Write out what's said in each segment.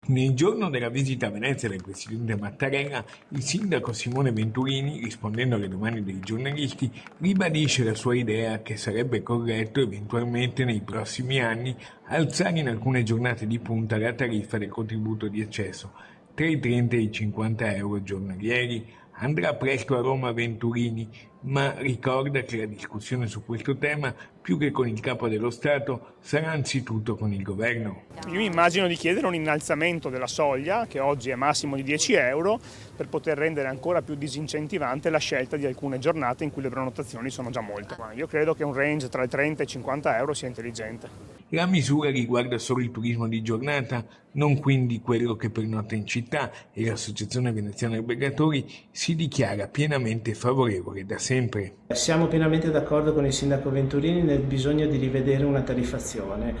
Nel giorno della visita a Venezia del presidente Mattarella, il sindaco Simone Venturini, rispondendo alle domande dei giornalisti, ribadisce la sua idea che sarebbe corretto eventualmente nei prossimi anni alzare in alcune giornate di punta la tariffa del contributo di accesso tra i 30 e i 50 euro giornalieri. Andrà presto a Roma Venturini, ma ricorda che la discussione su questo tema, più che con il capo dello Stato, sarà anzitutto con il governo. Io mi immagino di chiedere un innalzamento della soglia, che oggi è massimo di 10 euro, per poter rendere ancora più disincentivante la scelta di alcune giornate in cui le prenotazioni sono già molte. Io credo che un range tra i 30 e i 50 euro sia intelligente. La misura riguarda solo il turismo di giornata, non quindi quello che pernota in città, e l'Associazione Veneziana Albergatori si dichiara pienamente favorevole da sempre. Siamo pienamente d'accordo con il sindaco Venturini nel bisogno di rivedere una tariffazione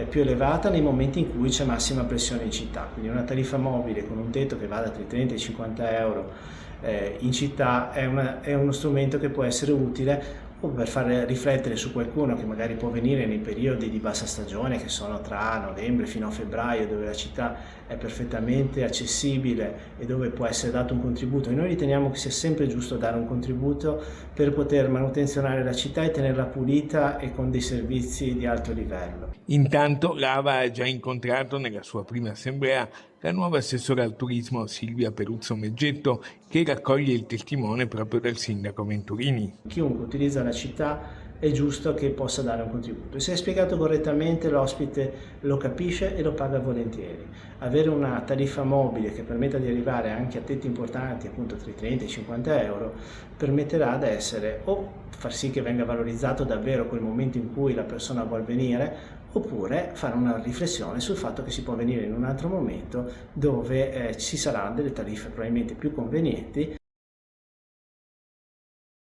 più elevata nei momenti in cui c'è massima pressione in città, quindi una tariffa mobile con un tetto che vada tra i 30 e i 50 euro in città è uno strumento che può essere utile o per far riflettere su qualcuno che magari può venire nei periodi di bassa stagione, che sono tra novembre fino a febbraio, dove la città è perfettamente accessibile e dove può essere dato un contributo. E noi riteniamo che sia sempre giusto dare un contributo per poter manutenzionare la città e tenerla pulita e con dei servizi di alto livello. Intanto l'AVA ha già incontrato nella sua prima assemblea la nuova assessora al turismo Silvia Peruzzo Meggetto, che raccoglie il testimone proprio del sindaco Venturini. Chiunque utilizza la città è giusto che possa dare un contributo. E se è spiegato correttamente, l'ospite lo capisce e lo paga volentieri. Avere una tariffa mobile che permetta di arrivare anche a tetti importanti, appunto tra i 30 e i 50 euro, permetterà ad essere o far sì che venga valorizzato davvero quel momento in cui la persona vuol venire, oppure fare una riflessione sul fatto che si può venire in un altro momento dove ci saranno delle tariffe probabilmente più convenienti.